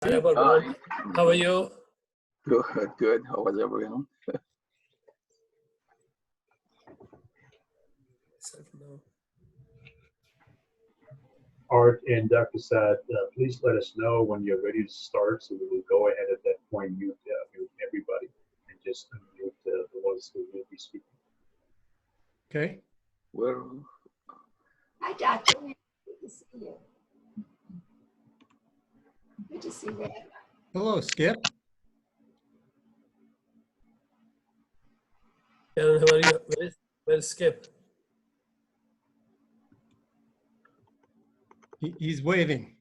Hi, Barbaron. How are you? Good, good. How was everyone? Art and Dr. Saad, please let us know when you're ready to start, so we will go ahead at that point, mute everybody, and just unmute the ones who will be speaking. Okay. Well, Hi, Doctor. Good to see you. Good to see you. Hello, Skip. Karen, how are you? Where's Skip? He's waving.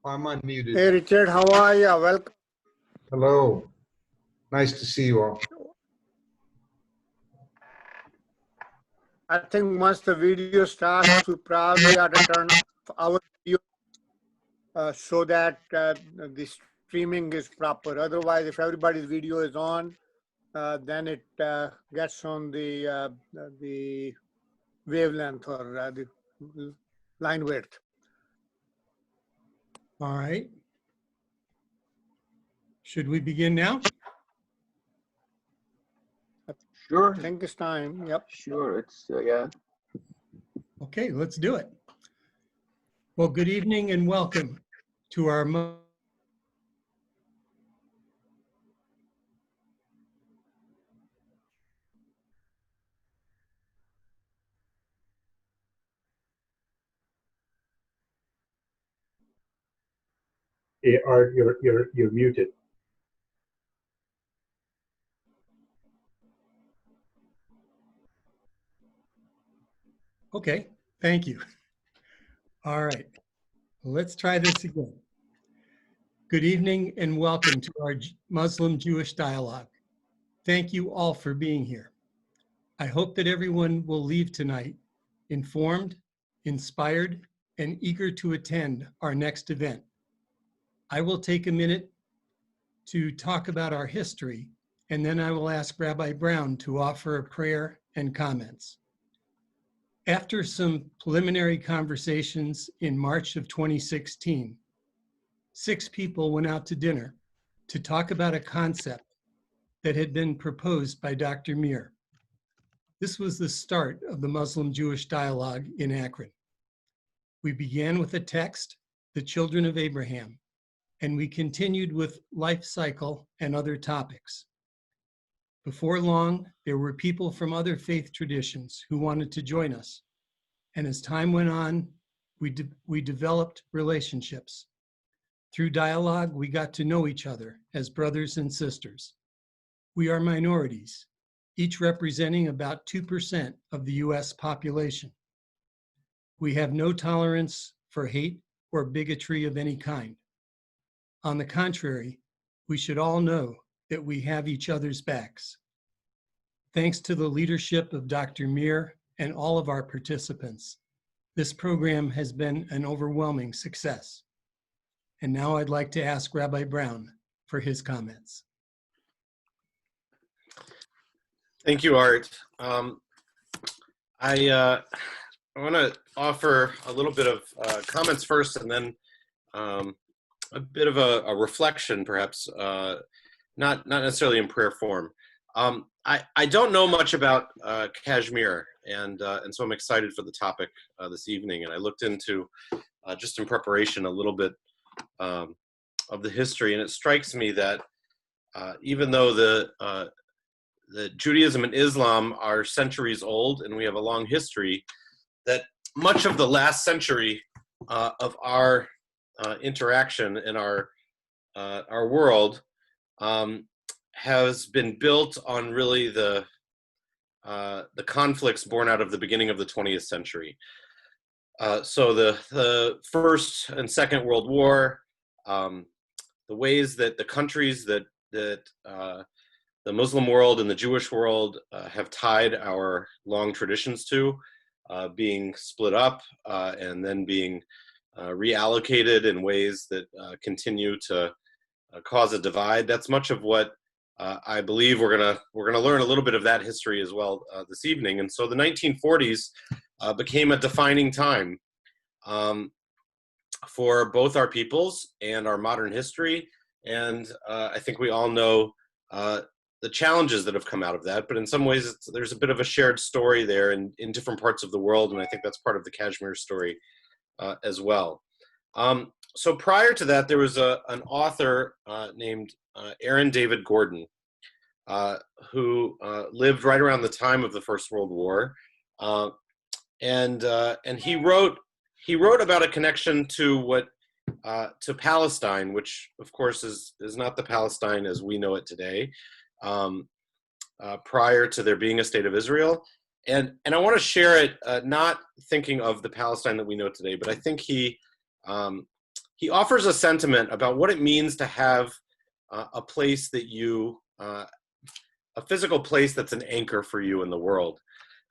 I'm unmuted. Hey Richard, how are you? Welcome. Hello. Nice to see you all. I think once the video starts, we probably ought to turn off our video so that the streaming is proper. Otherwise, if everybody's video is on, then it gets on the wavelength or the line width. All right. Should we begin now? sure, I think it's time. Yep. sure. It's yeah. Okay, let's do it. Well, good evening and welcome to our Hey, Art, you're muted. Okay, thank you. All right, let's try this again. Good evening and welcome to our Muslim-Jewish dialogue. Thank you all for being here. I hope that everyone will leave tonight informed, inspired, and eager to attend our next event. I will take a minute to talk about our history, and then I will ask Rabbi Brown to offer a prayer and comments. After some preliminary conversations in March of 2016, 6 people went out to dinner to talk about a concept that had been proposed by Dr. Mir. This was the start of the Muslim-Jewish dialogue in Akron. We began with a text, The Children of Abraham, and we continued with life cycle and other topics. Before long, there were people from other faith traditions who wanted to join us. And as time went on, we developed relationships. Through dialogue, we got to know each other as brothers and sisters. We are minorities, each representing about 2% of the US population. We have no tolerance for hate or bigotry of any kind. On the contrary, we should all know that we have each other's backs. Thanks to the leadership of Dr. Mir and all of our participants, this program has been an overwhelming success. And now I'd like to ask Rabbi Brown for his comments. Thank you, Art. I want to offer a little bit of comments first, and then a bit of a reflection, perhaps, not necessarily in prayer form. I don't know much about Kashmir, and so I'm excited for the topic this evening. And I looked into, just in preparation, a little bit of the history, and it strikes me that even though the Judaism and Islam are centuries old, and we have a long history, that much of the last century of our interaction in our world has been built on really the conflicts born out of the beginning of the 20th century. So the First and Second World War, the ways that the countries that the Muslim world and the Jewish world have tied our long traditions to, being split up and then being reallocated in ways that continue to cause a divide. That's much of what I believe we're gonna learn a little bit of that history as well this evening. And so the 1940s became a defining time. for both our peoples and our modern history. And I think we all know the challenges that have come out of that, but in some ways there's a bit of a shared story there in different parts of the world, and I think that's part of the Kashmir story as well. So prior to that, there was an author named Aaron David Gordon, who lived right around the time of the First World War, and he wrote about a connection to to Palestine, which of course is not the Palestine as we know it today, prior to there being a state of Israel. And I want to share it, not thinking of the Palestine that we know today, but I think he offers a sentiment about what it means to have a place that a physical place that's an anchor for you in the world.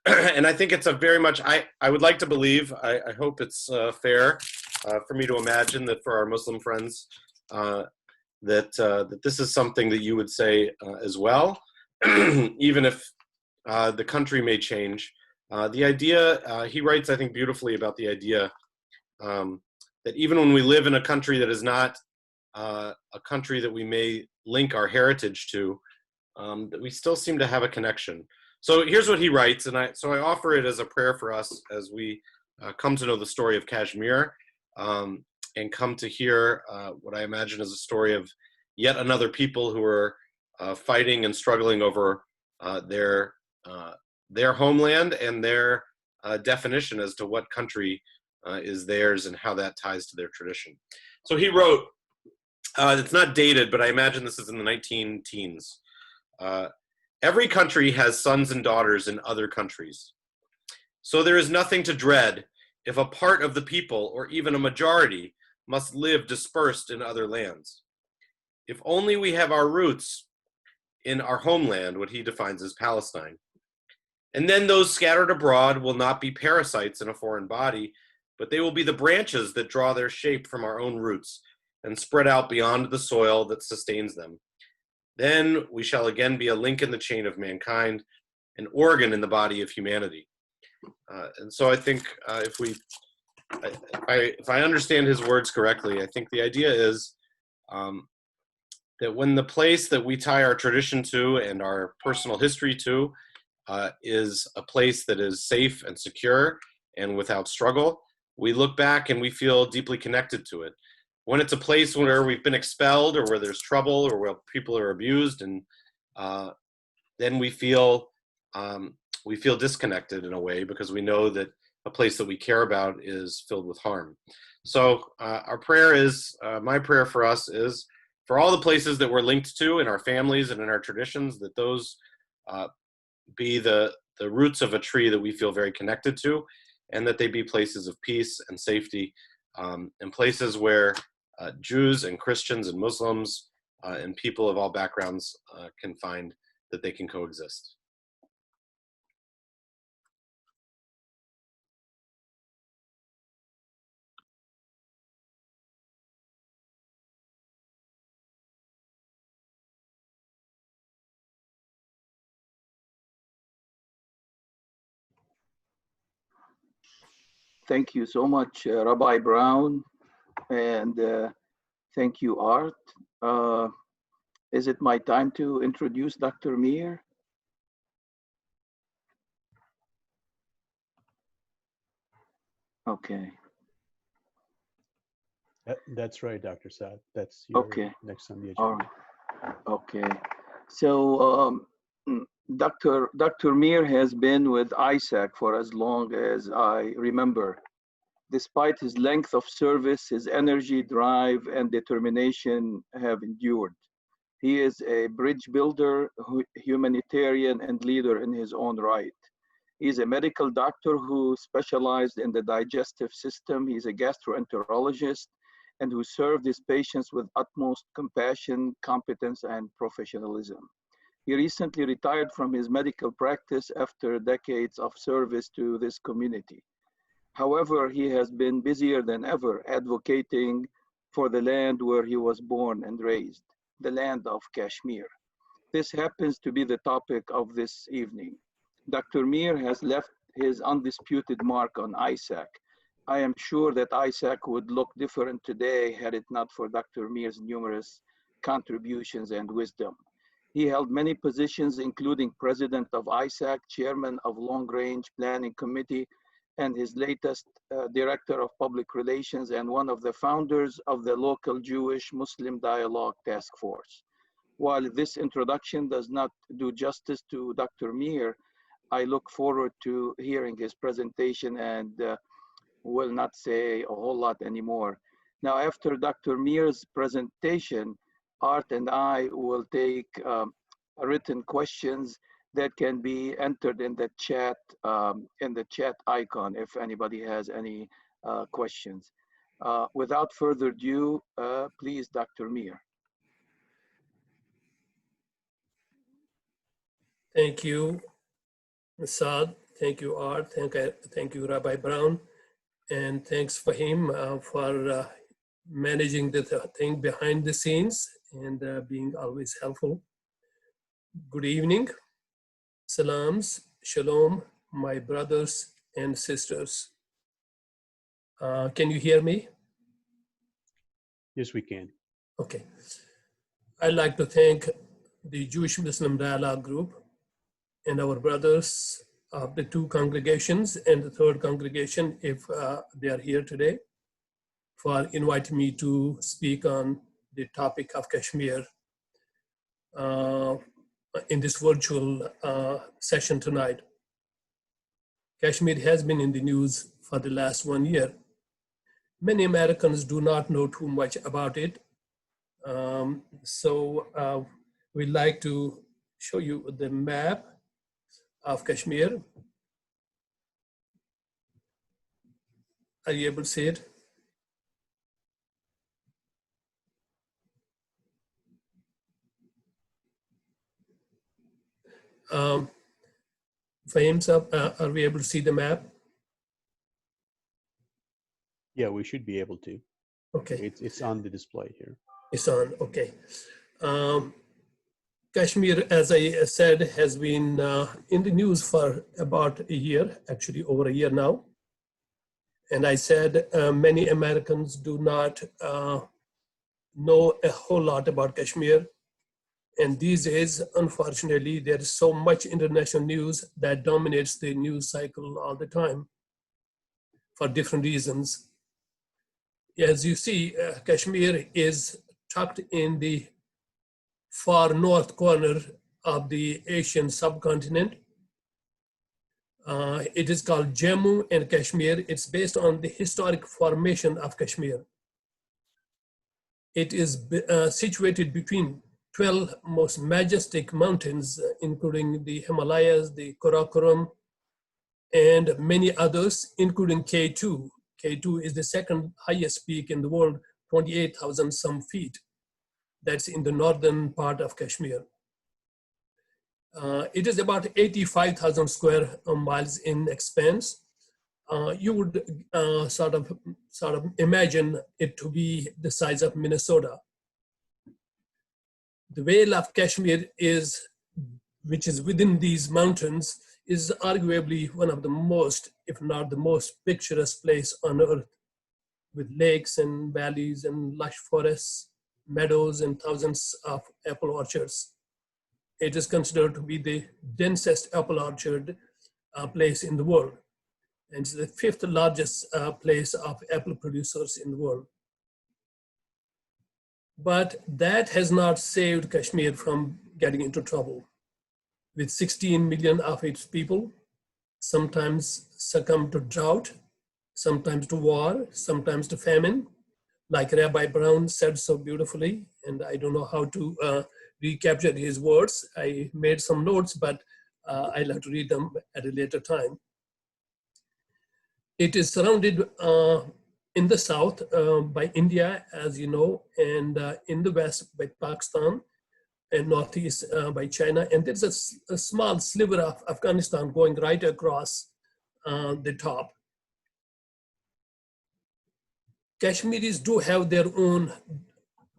And I think it's a very much, I would like to believe, I hope it's fair for me to imagine that for our Muslim friends, that this is something that you would say as well, even if the country may change. The idea, he writes, I think, beautifully about the idea that even when we live in a country that is not a country that we may link our heritage to, that we still seem to have a connection. So here's what he writes, and I offer it as a prayer for us as we come to know the story of Kashmir, and come to hear what I imagine is a story of yet another people who are fighting and struggling over their homeland and their definition as to what country is theirs and how that ties to their tradition. So he wrote, it's not dated, but I imagine this is in the 19-teens. Every country has sons and daughters in other countries. So there is nothing to dread if a part of the people, or even a majority, must live dispersed in other lands. If only we have our roots in our homeland, what he defines as Palestine. And then those scattered abroad will not be parasites in a foreign body, but they will be the branches that draw their shape from our own roots and spread out beyond the soil that sustains them. Then we shall again be a link in the chain of mankind, an organ in the body of humanity. And so I think if I understand his words correctly, I think the idea is that when the place that we tie our tradition to and our personal history to is a place that is safe and secure and without struggle, we look back and we feel deeply connected to it. When it's a place where we've been expelled or where there's trouble or where people are abused, and then we feel disconnected in a way because we know that a place that we care about is filled with harm. So our prayer is, my prayer for us is for all the places that we're linked to in our families and in our traditions, that those be the roots of a tree that we feel very connected to, and that they be places of peace and safety, and places where Jews and Christians and Muslims and people of all backgrounds can find that they can coexist. Thank you so much, Rabbi Brown, and thank you, Art. Is it my time to introduce Dr. Mir? Okay. That's right, Dr. Saad. That's your next on the agenda. All right. Okay. So Dr. Mir has been with ISAC for as long as I remember. Despite his length of service, his energy, drive, and determination have endured. He is a bridge builder, humanitarian, and leader in his own right. He's a medical doctor who specialized in the digestive system. He's a gastroenterologist and who served his patients with utmost compassion, competence, and professionalism. He recently retired from his medical practice after decades of service to this community. However, he has been busier than ever advocating for the land where he was born and raised, the land of Kashmir. This happens to be the topic of this evening. Dr. Mir has left his undisputed mark on ISAC, I am sure that ISAC would look different today had it not for Dr. Mear's numerous contributions and wisdom. He held many positions, including president of ISAC, chairman of Long Range Planning Committee, and his latest director of public relations and one of the founders of the local Jewish-Muslim Dialogue Task Force. While this introduction does not do justice to Dr. Mear, I look forward to hearing his presentation and will not say a whole lot anymore. Now, after Dr. Mear's presentation, Art and I will take written questions that can be entered in the chat icon if anybody has any questions. Without further ado, please, Dr. Mear. Thank you, Saad. Thank you, Art. Thank you, Rabbi Brown. And thanks for him for managing the thing behind the scenes and being always helpful. Good evening. Salams, shalom, my brothers and sisters. Can you hear me? Yes, we can. Okay. I'd like to thank the Jewish-Muslim Dialogue Group and our brothers of the two congregations and the third congregation, if they are here today, for inviting me to speak on the topic of Kashmir in this virtual session tonight. Kashmir has been in the news for the last 1 year. Many Americans do not know too much about it. So we'd like to show you the map of Kashmir. Are you able to see it? Fahim Saab, are we able to see the map? Yeah, we should be able to. Okay. It's on the display here. It's on, okay. Kashmir, as I said, has been in the news for about a year, actually over a year now. And I said many Americans do not know a whole lot about Kashmir. And these days, unfortunately, there is so much international news that dominates the news cycle all the time for different reasons. As you see, Kashmir is tucked in the far north corner of the Asian subcontinent. It is called Jammu and Kashmir. It's based on the historic formation of Kashmir. It is situated between 12 most majestic mountains, including the Himalayas, the Karakoram, and many others, including K2. K2 is the second highest peak in the world, 28,000 some feet. That's in the northern part of Kashmir. It is about 85,000 square miles in expanse. You would sort of imagine it to be the size of Minnesota. The Vale of Kashmir which is within these mountains, is arguably one of the most, if not the most picturesque place on earth, with lakes and valleys and lush forests, meadows, and thousands of apple orchards. It is considered to be the densest apple orchard place in the world. And it's the fifth largest place of apple producers in the world. But that has not saved Kashmir from getting into trouble. With 16 million of its people, sometimes succumb to drought, sometimes to war, sometimes to famine, like Rabbi Brown said so beautifully, and I don't know how to recapture his words. I made some notes, but I'll have to read them at a later time. It is surrounded in the south by India, as you know, and in the west by Pakistan, and northeast by China. And there's a small sliver of Afghanistan going right across the top. Kashmiris do have their own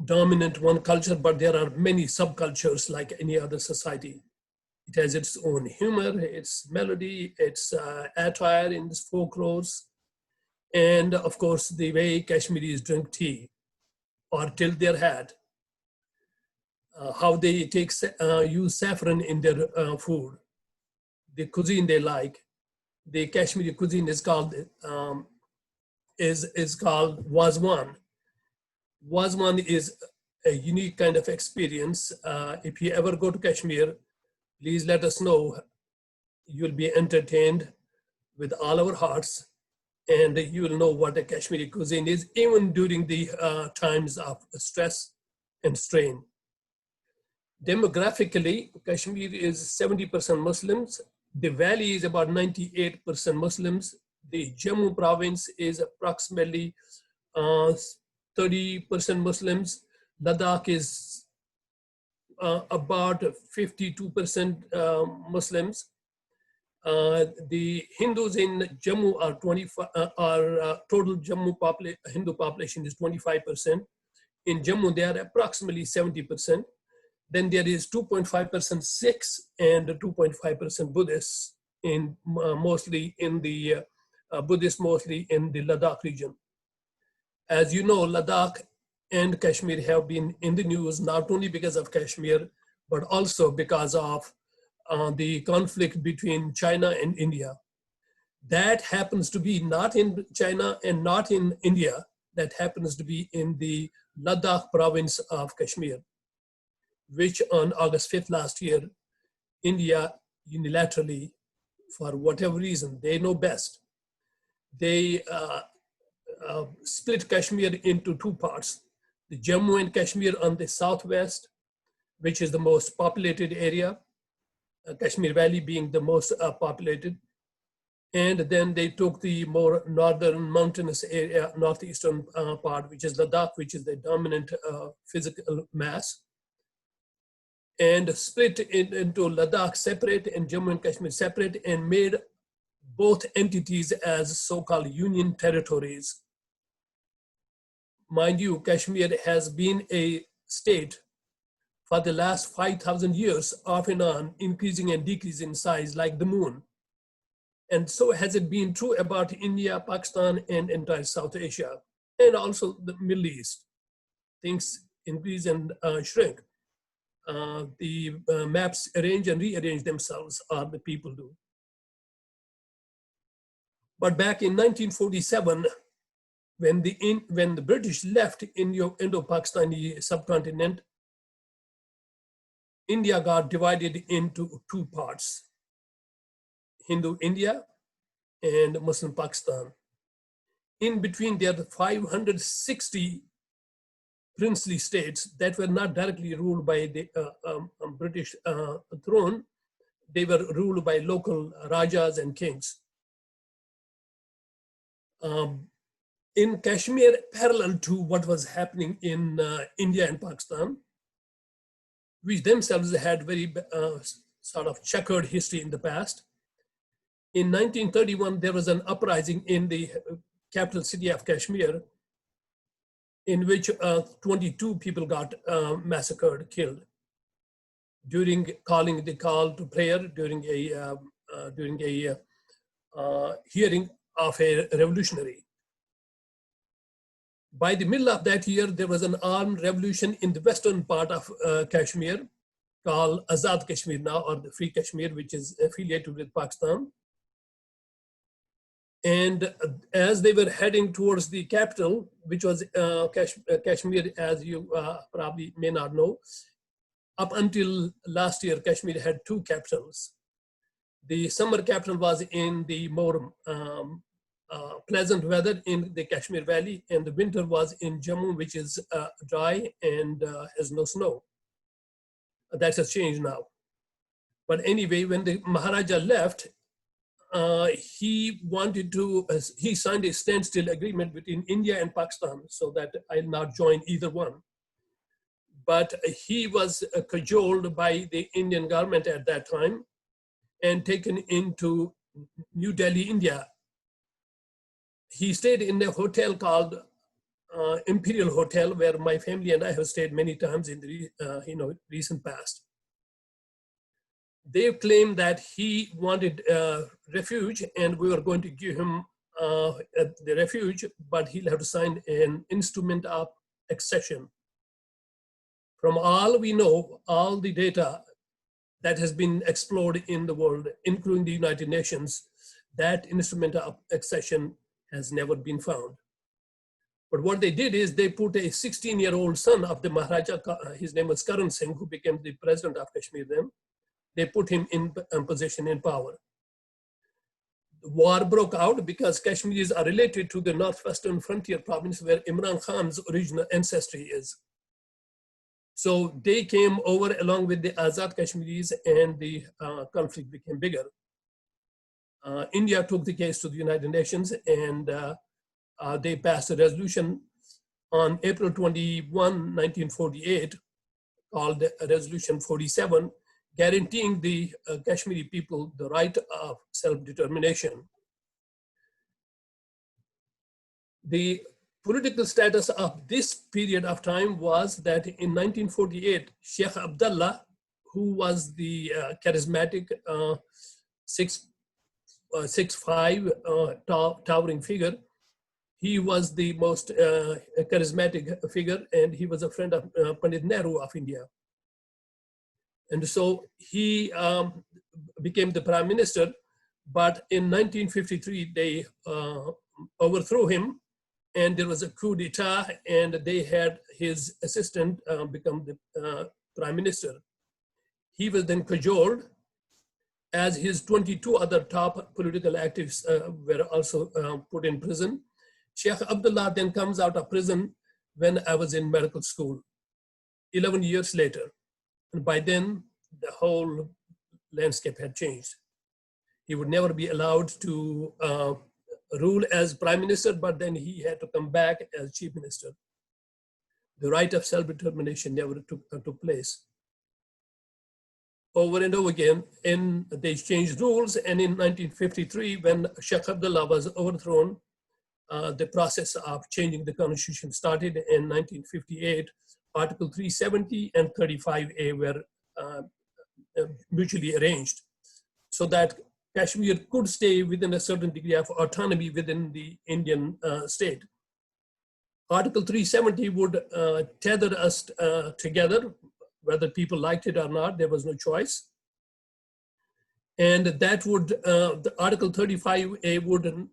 dominant one culture, but there are many subcultures like any other society. It has its own humor, its melody, its attire in its folklores. And of course, the way Kashmiris drink tea or tilt their hat, how they use saffron in their food, the cuisine they like. The Kashmiri cuisine is called Wazwan. Wazwan is a unique kind of experience. If you ever go to Kashmir, please let us know. You'll be entertained with all our hearts, and you will know what a Kashmiri cuisine is, even during the times of stress and strain. Demographically, Kashmir is 70% Muslims. The valley is about 98% Muslims. The Jammu province is approximately 30% Muslims. Ladakh is about 52% Muslims. The Hindus in Jammu are 25. Total Jammu Hindu population is 25%. In Jammu, they are approximately 70%. Then there is 2.5% Sikhs and 2.5% Buddhists, mostly in the Buddhists mostly in the Ladakh region. As you know, Ladakh and Kashmir have been in the news not only because of Kashmir, but also because of the conflict between China and India. That happens to be not in China and not in India. That happens to be in the Ladakh province of Kashmir, which on August 5th last year, India unilaterally, for whatever reason, they know best, they split Kashmir into two parts. The Jammu and Kashmir on the southwest, which is the most populated area, Kashmir Valley being the most populated. And then they took the more northern mountainous area, northeastern part, which is Ladakh, which is the dominant physical mass, and split it into Ladakh separate and Jammu and Kashmir separate, and made both entities as so-called union territories. Mind you, Kashmir has been a state for the last 5,000 years, off and on, increasing and decreasing in size like the moon. And so has it been true about India, Pakistan, and entire South Asia, and also the Middle East. Things increase and shrink. The maps arrange and rearrange themselves, or the people do. But back in 1947, when the British left Indo-Pakistani subcontinent, India got divided into two parts: Hindu India and Muslim Pakistan. In between, there are 560 princely states that were not directly ruled by the British throne. They were ruled by local rajas and kings. In Kashmir, parallel to what was happening in India and Pakistan, which themselves had very sort of checkered history in the past. In 1931, there was an uprising in the capital city of Kashmir, in which 22 people got massacred, killed, during calling the call to prayer during a hearing of a revolutionary. By the middle of that year, there was an armed revolution in the western part of Kashmir called Azad Kashmir now, or the Free Kashmir, which is affiliated with Pakistan. And as they were heading towards the capital, which was Kashmir, as you probably may not know, up until last year, Kashmir had two capitals. The summer capital was in the more pleasant weather in the Kashmir Valley, and the winter was in Jammu, which is dry and has no snow. That has changed now. But anyway, when the Maharaja left, he signed a standstill agreement between India and Pakistan so that I'll not join either one. But he was cajoled by the Indian government at that time and taken into New Delhi, India. He stayed in a hotel called Imperial Hotel, where my family and I have stayed many times in the recent past. They claimed that he wanted refuge, and we were going to give him the refuge, but he'll have to sign an instrument of accession. From all we know, all the data that has been explored in the world, including the United Nations, that instrument of accession has never been found. But what they did is they put a 16-year-old son of the Maharaja, his name was Karan Singh, who became the president of Kashmir then. They put him in position in power. The war broke out because Kashmiris are related to the northwestern frontier province where Imran Khan's original ancestry is. So they came over along with the Azad Kashmiris, and the conflict became bigger. India took the case to the United Nations, and they passed a resolution on April 21, 1948, called Resolution 47, guaranteeing the Kashmiri people the right of self-determination. The political status of this period of time was that in 1948, Sheikh Abdullah, who was the charismatic 6'5" towering figure, he was the most charismatic figure, and he was a friend of Pandit Nehru of India. And so he became the prime minister, but in 1953, they overthrew him, and there was a coup d'etat, and they had his assistant become the prime minister. He was then cajoled, as his 22 other top political activists were also put in prison. Sheikh Abdullah then comes out of prison when I was in medical school, 11 years later. And by then, the whole landscape had changed. He would never be allowed to rule as prime minister, but then he had to come back as chief minister. The right of self-determination never took place. Over and over again, and they changed rules, and in 1953, when Sheikh Abdullah was overthrown, the process of changing the constitution started. In 1958, Article 370 and 35A were mutually arranged, so that Kashmir could stay within a certain degree of autonomy within the Indian state. Article 370 would tether us together, whether people liked it or not. There was no choice. And that would, the Article 35A would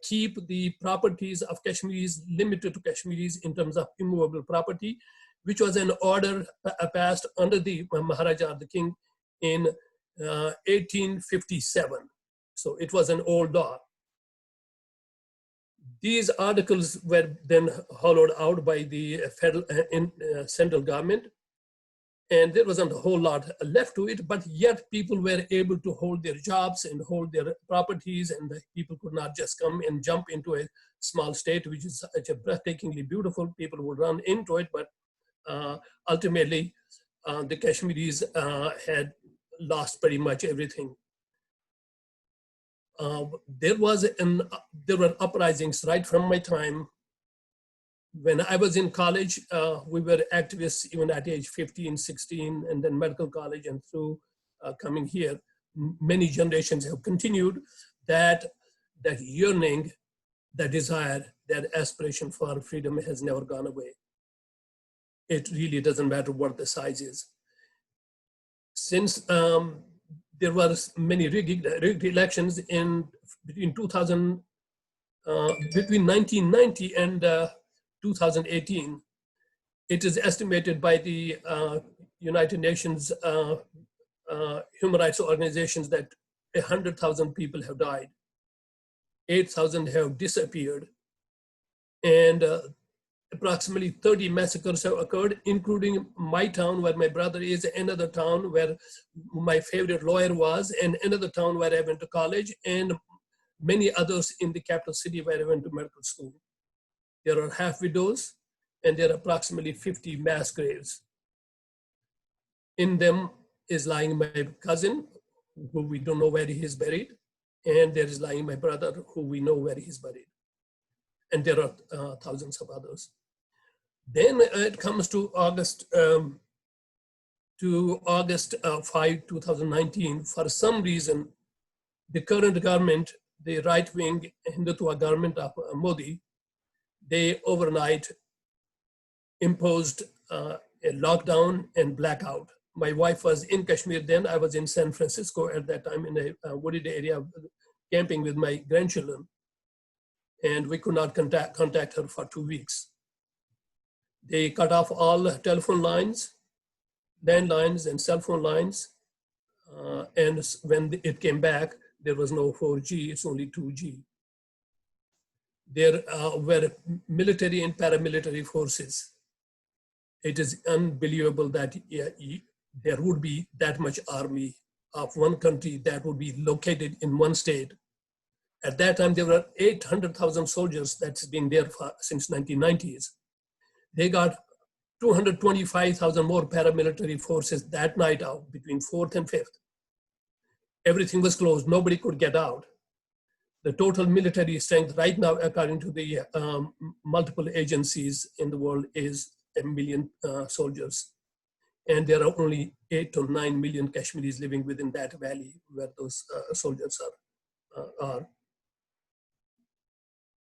keep the properties of Kashmiris limited to Kashmiris in terms of immovable property, which was an order passed under the Maharaja, the king, in 1857. So it was an old law. These articles were then hollowed out by the federal central government, and there wasn't a whole lot left to it, but yet people were able to hold their jobs and hold their properties, and the people could not just come and jump into a small state, which is such a breathtakingly beautiful. People would run into it, but ultimately the Kashmiris had lost pretty much everything. There were uprisings right from my time. When I was in college, we were activists even at age 15, 16, and then medical college, and through coming here, many generations have continued that yearning, that desire, that aspiration for freedom has never gone away. It really doesn't matter what the size is. Since there were many rigged elections between 1990 and 2018, it is estimated by the United Nations human rights organizations that 100,000 people have died, 8,000 have disappeared, and approximately 30 massacres have occurred, including my town where my brother is, another town where my favorite lawyer was, and another town where I went to college, and many others in the capital city where I went to medical school. There are half widows, and there are approximately 50 mass graves. In them is lying my cousin, who we don't know where he is buried, and there is lying my brother, who we know where he is buried. And there are thousands of others. Then it comes to August 5, 2019. For some reason, the current government the right-wing Hindutva government of Modi, they overnight imposed a lockdown and blackout. My wife was in Kashmir then. I was in San Francisco at that time in a wooded area, camping with my grandchildren. And we could not contact her for 2 weeks. They cut off all telephone lines, landlines and cell phone lines. And when it came back, there was no 4G, it's only 2G. There were military and paramilitary forces. It is unbelievable that there would be that much army of one country that would be located in one state. At that time, there were 800,000 soldiers that's been there since 1990s. They got 225,000 more paramilitary forces that night out between 4th and 5th. Everything was closed, nobody could get out. The total military strength right now, according to the multiple agencies in the world, is 1 million soldiers. And there are only 8 to 9 million Kashmiris living within that valley where those soldiers are.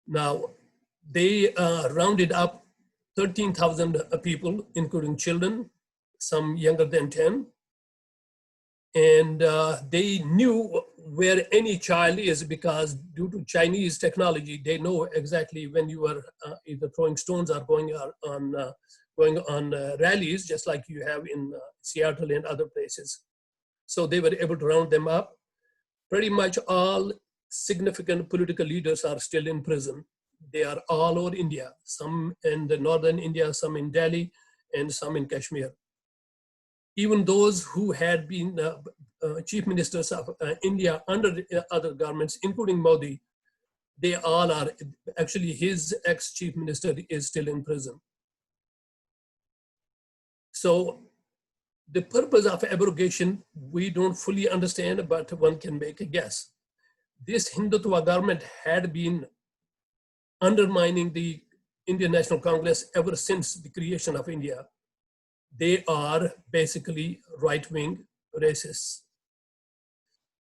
Now, they rounded up 13,000 people, including children, some younger than 10. And they knew where any child is because due to Chinese technology, they know exactly when you are either throwing stones or going on rallies, just like you have in Seattle and other places. So they were able to round them up. Pretty much all significant political leaders are still in prison. They are all over India, some in the northern India, some in Delhi, and some in Kashmir. Even those who had been chief ministers of India under other governments, including Modi, they all are, actually his ex-chief minister is still in prison. So the purpose of abrogation, we don't fully understand, but one can make a guess. This Hindutva government had been undermining the Indian National Congress ever since the creation of India. They are basically right-wing racists.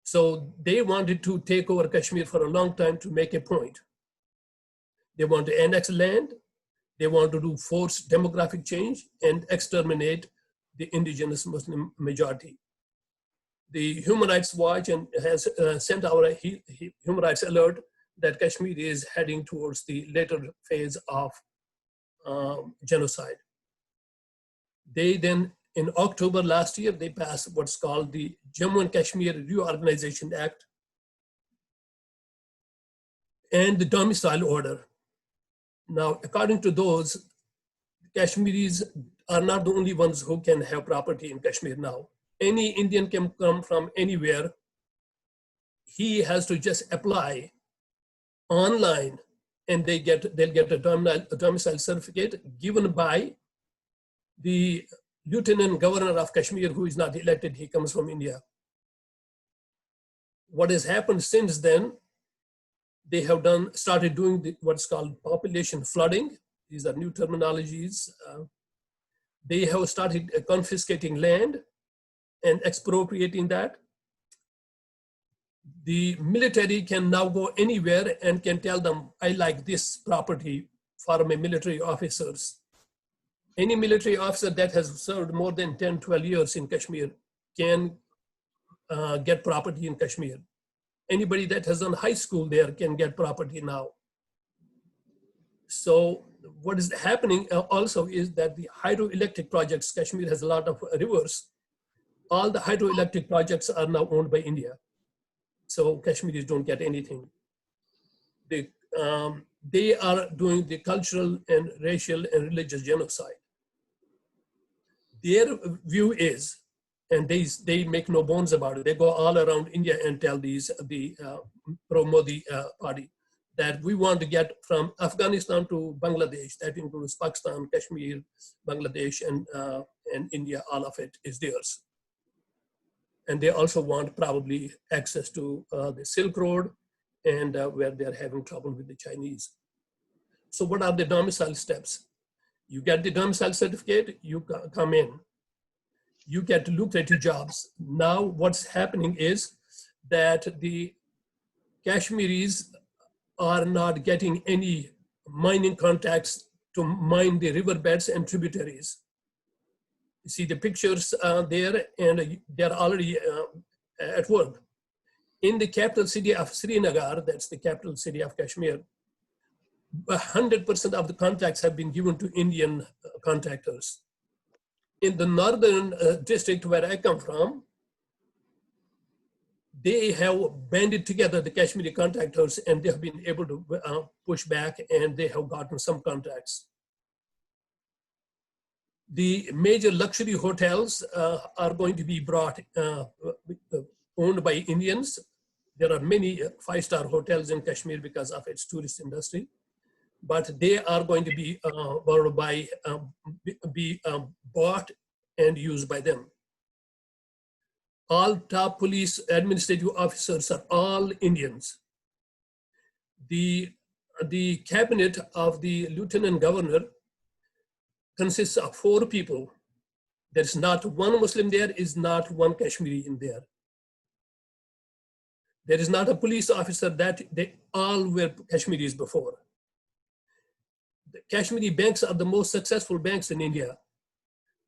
So they wanted to take over Kashmir for a long time to make a point. They want to annex land, they want to do forced demographic change and exterminate the indigenous Muslim majority. The Human Rights Watch has sent out a human rights alert that Kashmir is heading towards the later phase of genocide. They then, in October last year, they passed what's called the Jammu and Kashmir Reorganization Act and the domicile order. Now, according to those, Kashmiris are not the only ones who can have property in Kashmir now. Any Indian can come from anywhere. He has to just apply online and they'll get a domicile certificate given by the Lieutenant Governor of Kashmir, who is not elected. He comes from India. What has happened since then, they have started doing what's called population flooding. These are new terminologies. They have started confiscating land and expropriating that. The military can now go anywhere and can tell them, I like this property for my military officers. Any military officer that has served more than 10, 12 years in Kashmir can get property in Kashmir. Anybody that has done high school there can get property now. So what is happening also is that the hydroelectric projects, Kashmir has a lot of rivers. All the hydroelectric projects are now owned by India. So Kashmiris don't get anything. They are doing the cultural and racial and religious genocide. Their view is, and they make no bones about it, they go all around India and tell the pro-Modi party that we want to get from Afghanistan to Bangladesh, that includes Pakistan, Kashmir, Bangladesh, and India, all of it is theirs. And they also want probably access to the Silk Road and where they're having trouble with the Chinese. So what are the domicile steps? You get the domicile certificate, you come in. You get lucrative jobs. Now what's happening is that the Kashmiris are not getting any mining contracts to mine the riverbeds and tributaries. You see the pictures there, and they're already at work. In the capital city of Srinagar, that's the capital city of Kashmir, 100% of the contracts have been given to Indian contractors. In the northern district where I come from, they have banded together the Kashmiri contractors, and they have been able to push back, and they have gotten some contracts. The major luxury hotels are going to be brought, owned by Indians. There are many five-star hotels in Kashmir because of its tourist industry, but they are going to be bought and used by them. All top police administrative officers are all Indians. The cabinet of the lieutenant governor consists of 4 people. There's not one Muslim there, is not one Kashmiri in there. There is not a police officer that they all were Kashmiris before. The Kashmiri banks are the most successful banks in India,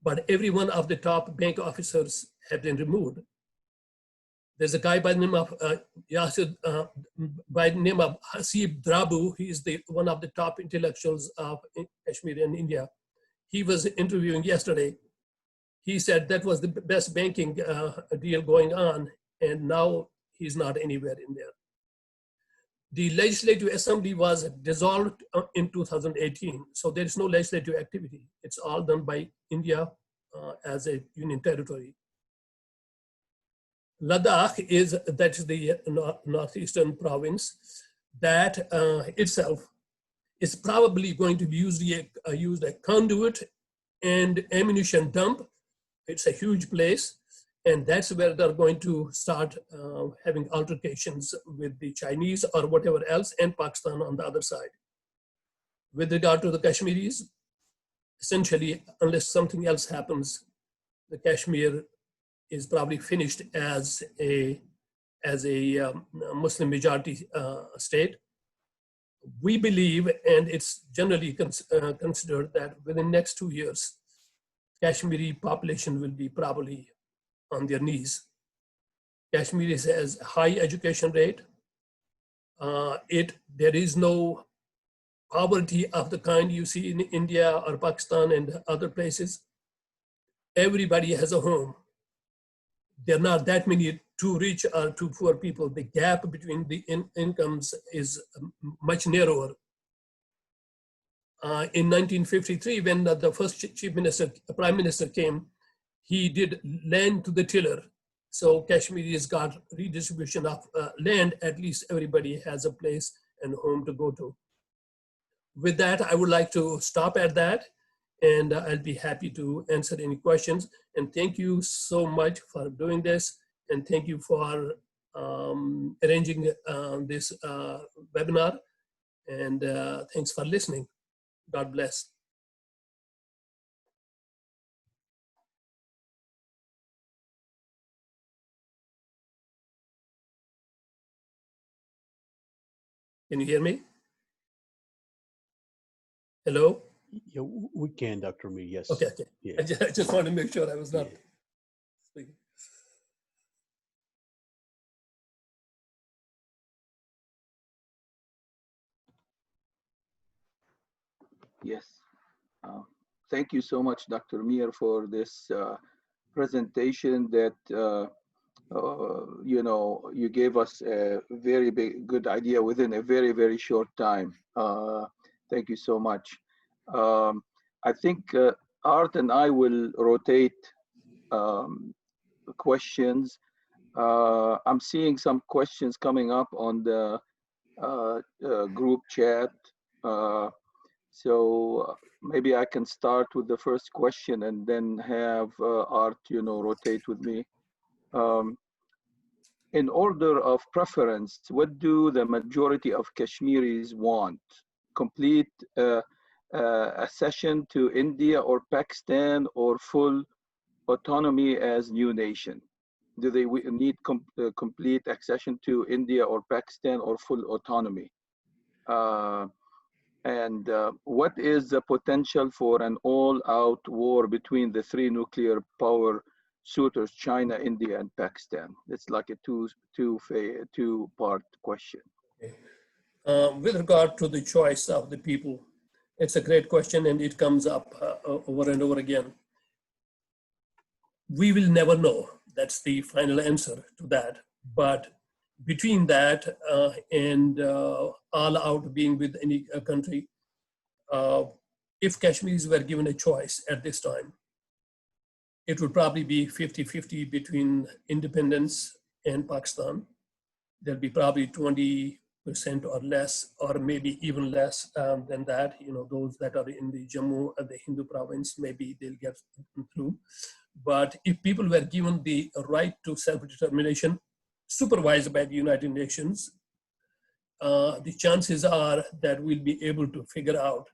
but every one of the top bank officers have been removed. There's a guy by the name of Hasib Drabu. He is one of the top intellectuals of Kashmir and India. He was interviewing yesterday. He said that was the best banking deal going on, and now he's not anywhere in there. The Legislative Assembly was dissolved in 2018, so there is no legislative activity. It's all done by India as a union territory. Ladakh that is the northeastern province that itself is probably going to be used a conduit and ammunition dump. It's a huge place, and that's where they're going to start having altercations with the Chinese or whatever else, and Pakistan on the other side. With regard to the Kashmiris, essentially, unless something else happens, the Kashmir is probably finished as a Muslim majority state. We believe, and it's generally considered, that within the next 2 years, Kashmiri population will be probably on their knees. Kashmir has a high education rate. There is no poverty of the kind you see in India or Pakistan and other places. Everybody has a home. There are not that many too rich or too poor people. The gap between the incomes is much narrower. In 1953, when the first prime minister came, he did land to the tiller. So Kashmiris got redistribution of land. At least everybody has a place and home to go to. With that, I would like to stop at that, and I'll be happy to answer any questions. And thank you so much for doing this, and thank you for arranging this webinar, and thanks for listening. God bless. Can you hear me? Hello? Yeah, we can, Dr. Mir, yes. Okay. Yeah. I just want to make sure I was not speaking. Yes. Thank you so much, Dr. Mir, for this presentation that you gave us a very good idea within a very, very short time. Thank you so much. I think Art and I will rotate questions. I'm seeing some questions coming up on the group chat. So maybe I can start with the first question and then have Art, rotate with me. In order of preference, what do the majority of Kashmiris want? Complete accession to India or Pakistan, or full autonomy as new nation? Do they need complete accession to India or Pakistan or full autonomy? And what is the potential for an all-out war between the three nuclear power suitors, China, India, and Pakistan? It's like a two-part question. With regard to the choice of the people, it's a great question, and it comes up over and over again. We will never know. That's the final answer to that. But between that and all out being with any country, if Kashmiris were given a choice at this time, it would probably be 50-50 between independence and Pakistan. There'll be probably 20% or less, or maybe even less than that. You know, those that are in the Jammu, the Hindu province, maybe they'll get through. But if people were given the right to self-determination, supervised by the United Nations, the chances are that we'll be able to figure out.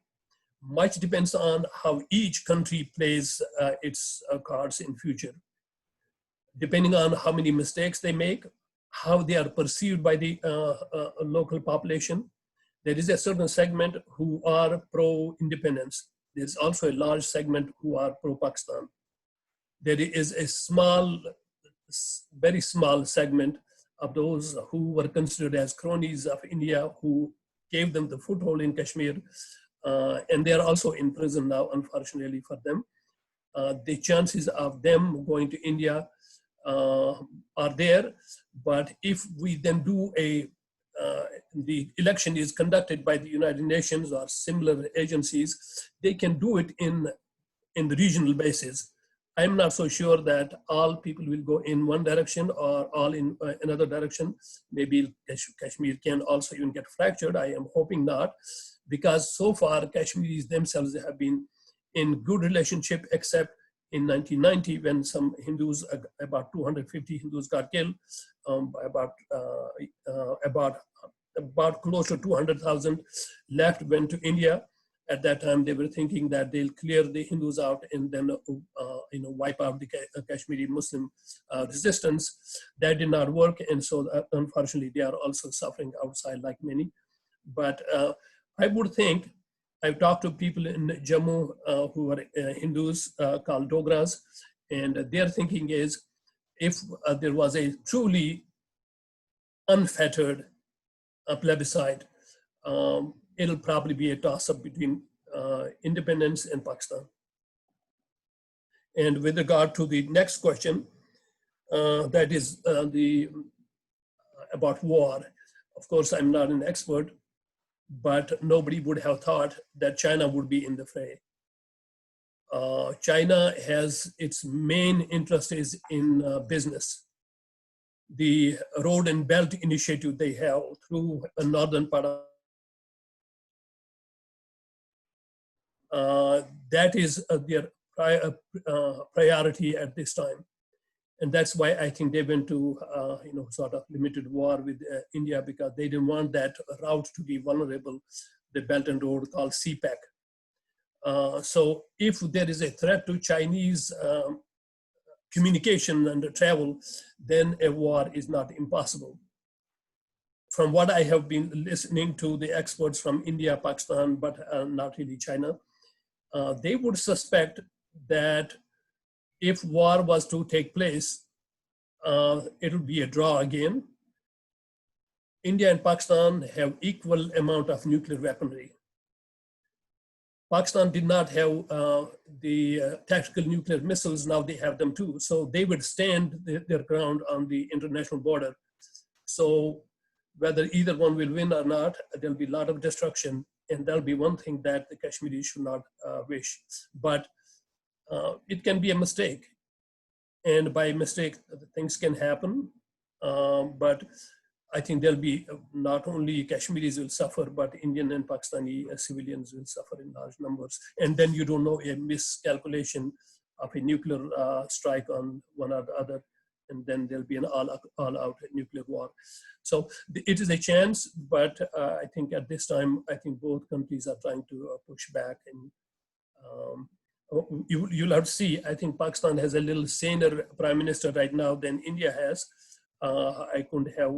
Much depends on how each country plays its cards in future. Depending on how many mistakes they make, how they are perceived by the local population. There is a certain segment who are pro-independence. There's also a large segment who are pro-Pakistan. There is a small, very small segment of those who were considered as cronies of India, who gave them the foothold in Kashmir. And they are also in prison now, unfortunately for them. The chances of them going to India are there, but if we then do the election is conducted by the United Nations or similar agencies, they can do it in the regional basis. I'm not so sure that all people will go in one direction or all in another direction. Maybe Kashmir can also even get fractured. I am hoping not, because so far Kashmiris themselves have been in good relationship, except in 1990 when some Hindus, about 250 Hindus got killed, about close to 200,000 left, went to India. At that time, they were thinking that they'll clear the Hindus out and then wipe out the Kashmiri Muslim resistance. That did not work, and so unfortunately, they are also suffering outside like many. But I would think, I've talked to people in Jammu who are Hindus called Dogras, and their thinking is if there was a truly unfettered plebiscite, it'll probably be a toss-up between independence and Pakistan. And with regard to the next question, that is about war. Of course, I'm not an expert, but nobody would have thought that China would be in the fray. China has its main interest is in business. The Road and Belt Initiative they have through a northern part of that is their priority at this time. And that's why I think they went to sort of limited war with India, because they didn't want that route to be vulnerable, the Belt and Road called CPEC. So if there is a threat to Chinese communication and travel, then a war is not impossible. From what I have been listening to the experts from India, Pakistan, but not really China, they would suspect that if war was to take place, it would be a draw again. India and Pakistan have equal amount of nuclear weaponry. Pakistan did not have the tactical nuclear missiles, now they have them too. So they would stand their ground on the international border. So whether either one will win or not, there'll be a lot of destruction. And that'll be one thing that the Kashmiris should not wish. But it can be a mistake. And by mistake, things can happen. But I think there'll be not only Kashmiris will suffer, but Indian and Pakistani civilians will suffer in large numbers. And then you don't know, a miscalculation of a nuclear strike on one or the other, and then there'll be an all-out nuclear war. So it is a chance, but I think at this time, I think both countries are trying to push back and you'll have to see. I think Pakistan has a little saner prime minister right now than India has. I couldn't have,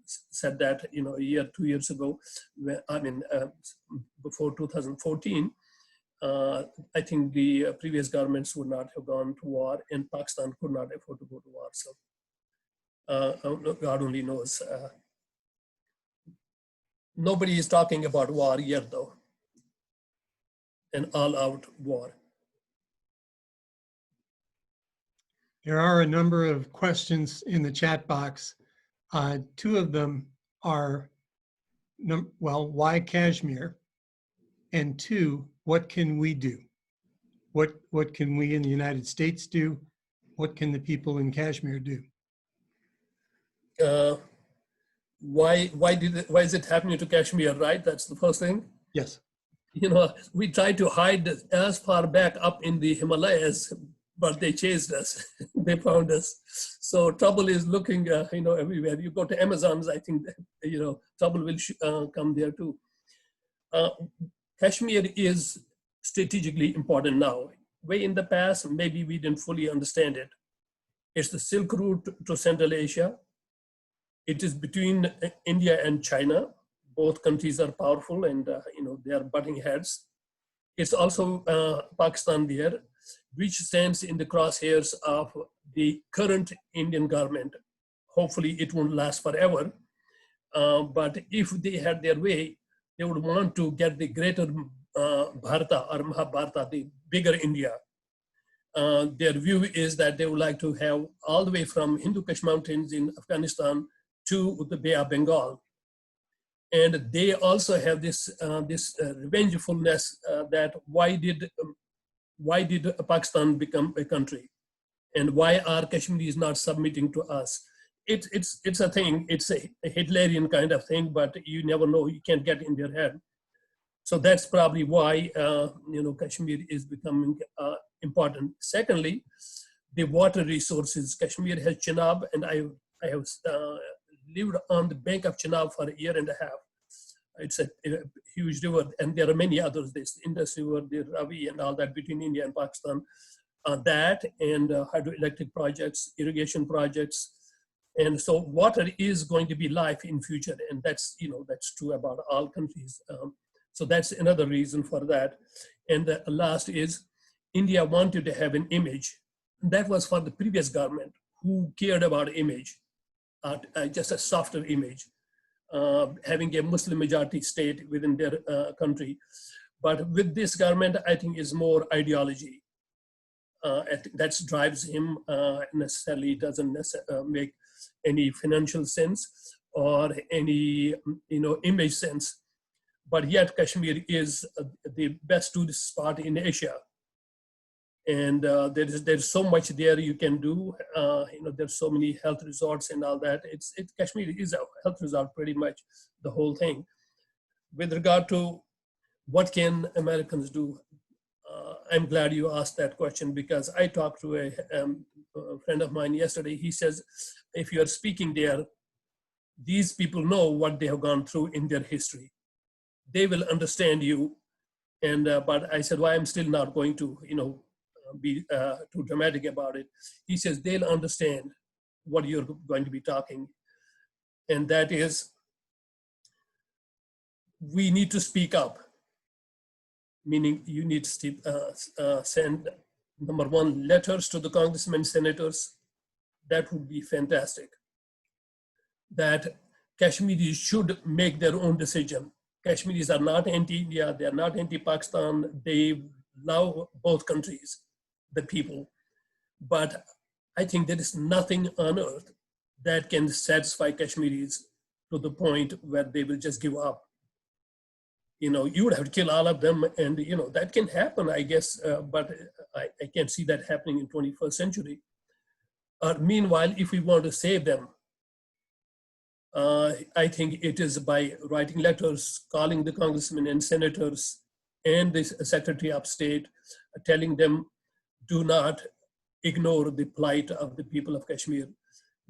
said that, a year, 2 years ago. Before 2014. I think the previous governments would not have gone to war, and Pakistan could not afford to go to war. So God only knows. Nobody is talking about war yet, though. An all-out war. There are a number of questions in the chat box. Two of them are, well, why Kashmir? And two, what can we do? What can we in the United States do? What can the people in Kashmir do? Why is it happening to Kashmir, right? That's the first thing. Yes. We tried to hide as far back up in the Himalayas, but they chased us. They found us. So trouble is looking, everywhere. You go to Amazons, I think, trouble will come there too. Kashmir is strategically important now. Way in the past, maybe we didn't fully understand it. It's the Silk Route to Central Asia. It is between India and China. Both countries are powerful and, they are butting heads. It's also Pakistan there, which stands in the crosshairs of the current Indian government. Hopefully it won't last forever. But if they had their way, they would want to get the greater Bharata or Mahabharata, the bigger India. Their view is that they would like to have all the way from Hindu Kush Mountains in Afghanistan to the Bay of Bengal. And they also have this revengefulness that why did Pakistan become a country, and why are Kashmiris not submitting to us? It's a thing. It's a Hitlerian kind of thing, but you never know. You can't get in their head. So that's probably why Kashmir is becoming important. Secondly, the water resources. Kashmir has Chenab, and I have lived on the bank of Chenab for a year and a half. It's a huge river, and there are many others. This Indus River, the Ravi, and all that between India and Pakistan. That and hydroelectric projects, irrigation projects, and so water is going to be life in future, and that's true about all countries. So that's another reason for that. And the last is India wanted to have an image. That was for the previous government who cared about image. Just a softer image, having a Muslim majority state within their country. But with this government, I think is more ideology. I think that drives him, necessarily doesn't make any financial sense or any image sense. But yet Kashmir is the best tourist spot in Asia. And there's so much there you can do. There's so many health resorts and all that. Kashmir is a health resort, pretty much the whole thing. With regard to what can Americans do, I'm glad you asked that question, because I talked to a friend of mine yesterday. He says, if you are speaking there, these people know what they have gone through in their history. They will understand you. And but I said, well, I'm still not going to, be too dramatic about it. He says they'll understand what you're going to be talking, and that is, we need to speak up. Meaning, you need to send, number one, letters to the congressmen, senators. That would be fantastic. That Kashmiris should make their own decision. Kashmiris are not anti-India. They are not anti-Pakistan. They love both countries, the people. But I think there is nothing on earth that can satisfy Kashmiris to the point where they will just give up. You would have to kill all of them, and that can happen, I guess, but I can't see that happening in 21st century. Meanwhile, if we want to save them, I think it is by writing letters, calling the congressmen and senators and the Secretary of State, telling them, do not ignore the plight of the people of Kashmir.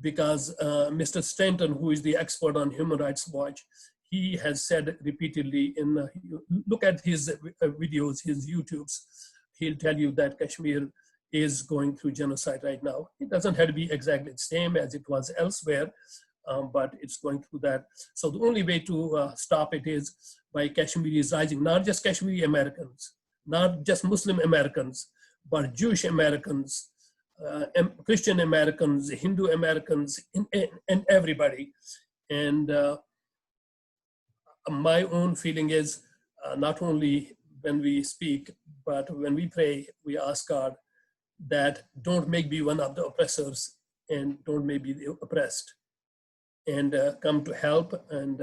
Because Mr. Stanton, who is the expert on Human Rights Watch, he has said repeatedly look at his videos, his YouTubes, he'll tell you that Kashmir is going through genocide right now. It doesn't have to be exactly the same as it was elsewhere, but it's going through that. So the only way to stop it is by Kashmiris rising, not just Kashmiri Americans, not just Muslim Americans, but Jewish Americans, Christian Americans, Hindu Americans, and everybody. And my own feeling is not only when we speak, but when we pray, we ask God that don't make me one of the oppressors and don't make me the oppressed, and come to help. And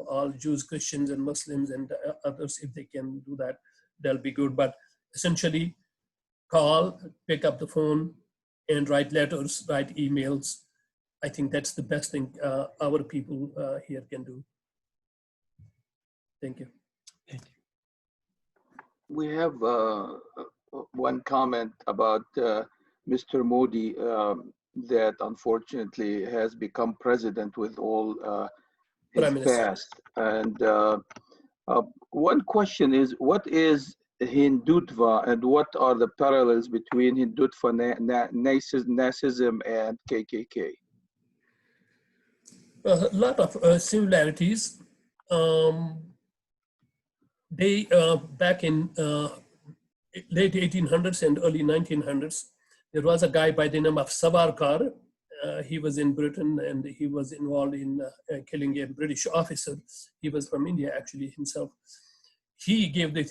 all Jews, Christians, and Muslims and others, if they can do that, they'll be good. But essentially, call, pick up the phone, and write letters, write emails. I think that's the best thing our people here can do. Thank you. Thank you. We have one comment about Mr. Modi that unfortunately has become president with all his Prime Minister. past. And one question is, what is Hindutva and what are the parallels between Hindutva, Nazism, and KKK? A lot of similarities. They, back in late 1800s and early 1900s, there was a guy by the name of Savarkar. He was in Britain and he was involved in killing a British officer. He was from India, actually, himself. He gave the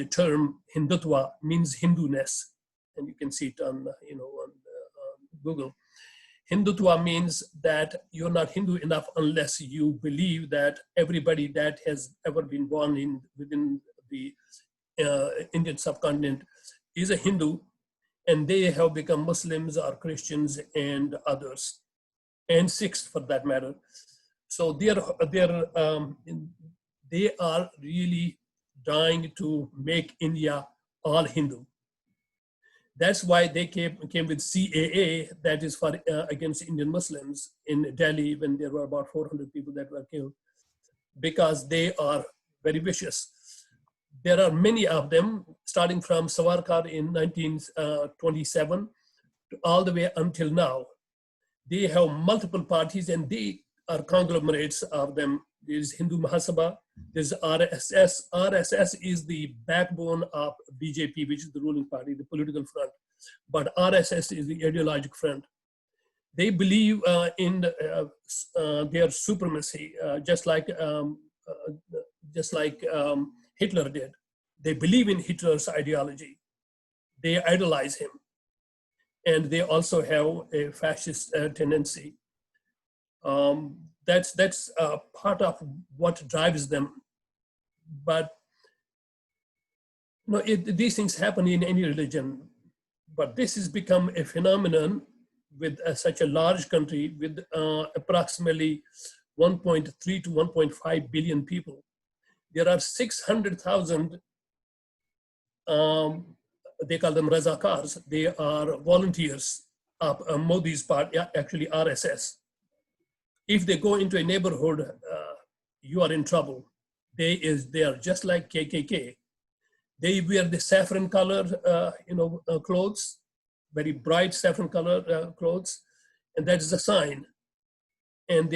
term Hindutva, means Hinduness, and you can see it on on Google. Hindutva means that you're not Hindu enough unless you believe that everybody that has ever been born within the Indian subcontinent is a Hindu, and they have become Muslims or Christians and others, and Sikhs for that matter. So they are really trying to make India all Hindu. That's why they came with CAA, that is for against Indian Muslims in Delhi, when there were about 400 people that were killed, because they are very vicious. There are many of them, starting from Savarkar in 1927 all the way until now. They have multiple parties and they are conglomerates of them. There's Hindu Mahasabha, there's RSS. RSS is the backbone of BJP, which is the ruling party, the political front. But RSS is the ideological front. They believe in their supremacy, just like Hitler did. They believe in Hitler's ideology. They idolize him. And they also have a fascist tendency. That's part of what drives them. But these things happen in any religion. But this has become a phenomenon with such a large country with approximately 1.3 to 1.5 billion people. There are 600,000, they call them Razakars. They are volunteers of Modi's party, actually RSS. If they go into a neighborhood, you are in trouble. They are just like KKK. They wear the saffron colored, clothes, very bright saffron colored clothes, and that is a sign. And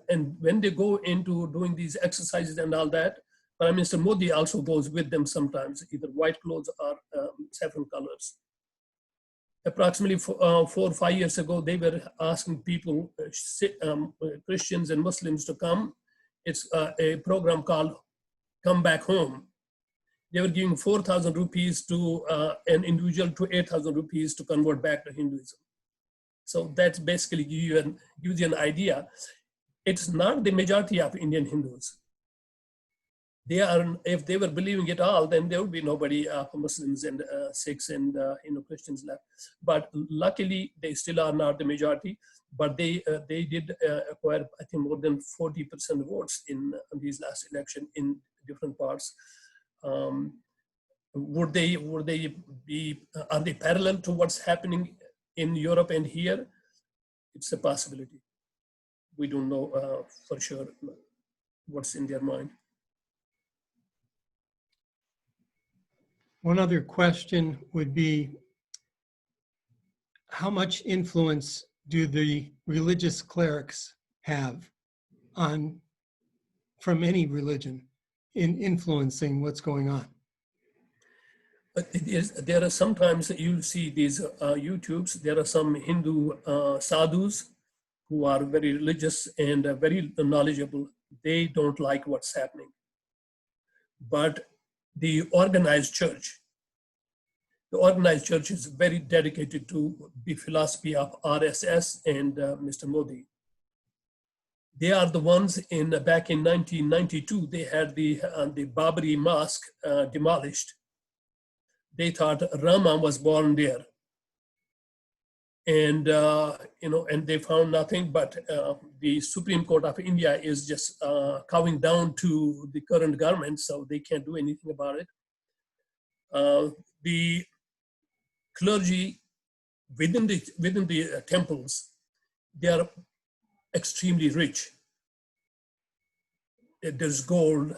and when they go into doing these exercises and all that, Prime Minister Modi also goes with them sometimes, either white clothes or saffron colors. Approximately 4 or 5 years ago, they were asking people, Christians and Muslims, to come. It's a program called Come Back Home. They were giving 4,000 rupees to an individual to 8,000 rupees to convert back to Hinduism. So that's basically gives you an idea. It's not the majority of Indian Hindus. If they were believing it all, then there would be nobody Muslims and Sikhs and Christians left. But luckily, they still are not the majority. But they did acquire, I think, more than 40% votes in these last election in different parts. Are they parallel to what's happening in Europe and here? It's a possibility. We don't know for sure what's in their mind. One other question would be, how much influence do the religious clerics have from any religion in influencing what's going on? But there are sometimes you'll see these YouTubes, there are some Hindu sadhus who are very religious and very knowledgeable. They don't like what's happening. But the organized church is very dedicated to the philosophy of RSS and Mr. Modi. They are the ones back in 1992, they had the Babri Mosque demolished. They thought Rama was born there. And, and they found nothing, but the Supreme Court of India is just cowing down to the current government, so they can't do anything about it. The clergy within the temples, they are extremely rich. There's gold.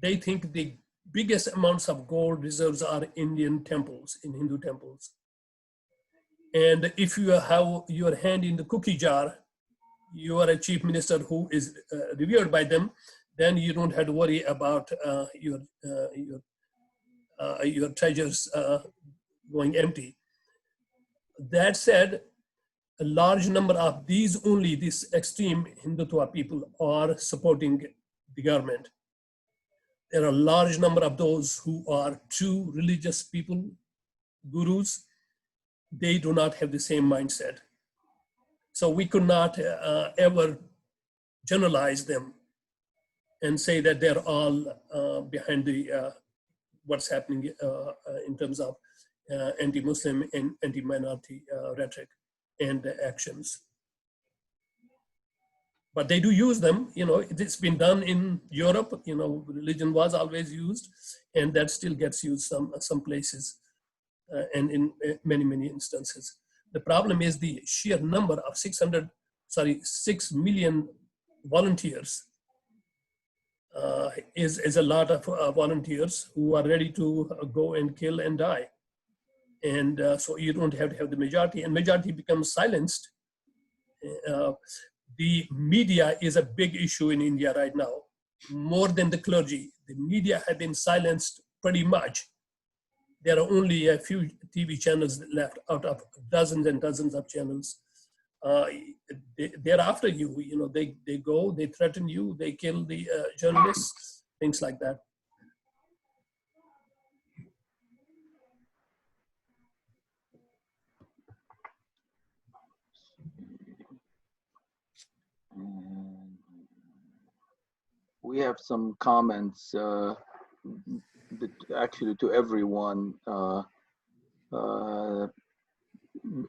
They think the biggest amounts of gold reserves are Indian temples, in Hindu temples. And if you have your hand in the cookie jar, you are a chief minister who is revered by them, then you don't have to worry about your treasures going empty. That said, a large number of these extreme Hindutva people are supporting the government. There are a large number of those who are true religious people, gurus. They do not have the same mindset. So we could not ever generalize them and say that they're all behind what's happening in terms of anti-Muslim and anti-minority rhetoric and actions. But they do use them, it's been done in Europe, religion was always used, and that still gets used some places and in many, many instances. The problem is the sheer number of 6 million volunteers is a lot of volunteers who are ready to go and kill and die. And so you don't have to have the majority, and majority becomes silenced. The media is a big issue in India right now, more than the clergy. The media have been silenced pretty much. There are only a few TV channels left out of dozens and dozens of channels. They're after you, they go, they threaten you, they kill the journalists, things like that. We have some comments actually to everyone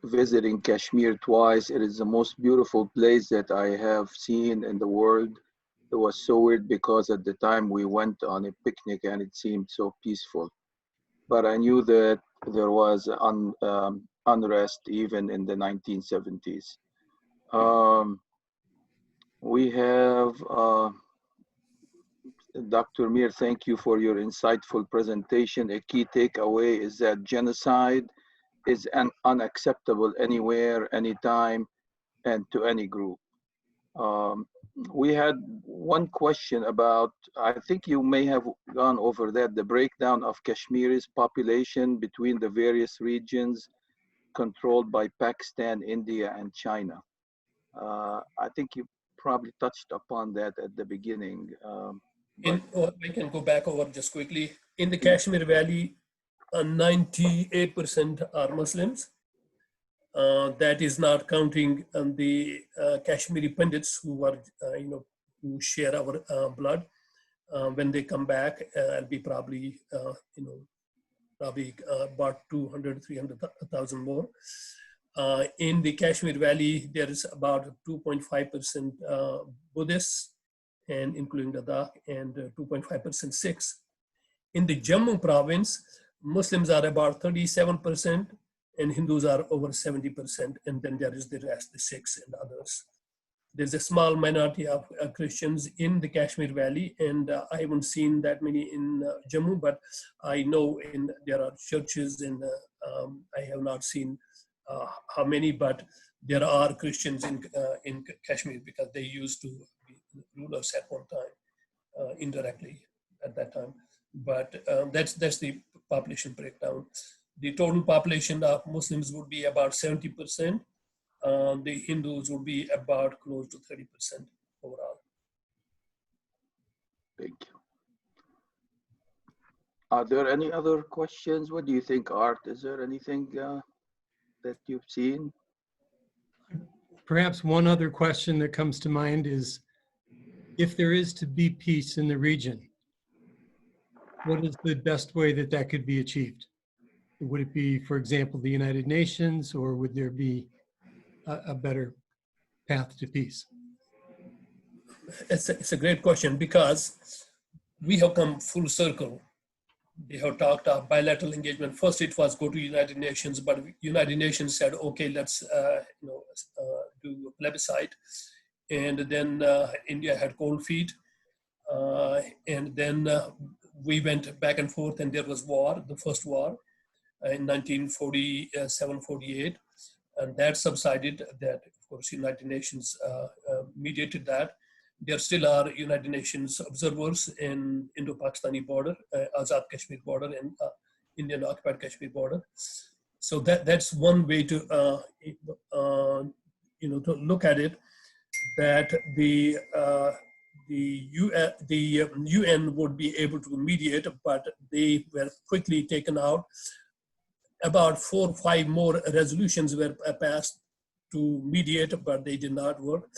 visiting Kashmir twice. It is the most beautiful place that I have seen in the world. It was so weird because at the time we went on a picnic and it seemed so peaceful. But I knew that there was unrest even in the 1970s. We have Dr. Mir, thank you for your insightful presentation. A key takeaway is that genocide is unacceptable anywhere, anytime, and to any group. We had one question about, I think you may have gone over that, the breakdown of Kashmir's population between the various regions controlled by Pakistan, India, and China. I think you probably touched upon that at the beginning. We can go back over just quickly. In the Kashmir Valley, 98% are Muslims. That is not counting the Kashmiri Pandits who are, who share our blood. When they come back, it'll be probably, about 200, 300,000 more. In the Kashmir Valley, there is about 2.5% Buddhists, and including Ladakh, and 2.5% Sikhs. In the Jammu province, Muslims are about 37%, and Hindus are over 70%, and then there is the rest, the Sikhs and others. there's a small minority of Christians in the Kashmir Valley, and I haven't seen that many in Jammu, but I know there are churches, and I have not seen how many, but there are Christians in Kashmir because they used to be rulers at one time, indirectly at that time. But that's the population breakdown. The total population of Muslims would be about 70%. The Hindus would be about close to 30% overall. Thank you. Are there any other questions? What do you think, Art? Is there anything that you've seen? Perhaps one other question that comes to mind is, if there is to be peace in the region, what is the best way that that could be achieved? Would it be, for example, the United Nations, or would there be a better path to peace? It's a great question, because we have come full circle. They have talked of bilateral engagement. First, it was go to United Nations, but United Nations said, okay, let's do a plebiscite. And then India had cold feet. And then we went back and forth, and there was war, the first war in 1947-48. And that subsided. That, of course, United Nations mediated that. There still are United Nations observers in Indo-Pakistani border, Azad Kashmir border, and Indian occupied Kashmir border. So that's one way to to look at it. That the UN would be able to mediate, but they were quickly taken out. About 4 or 5 more resolutions were passed to mediate, but they did not work.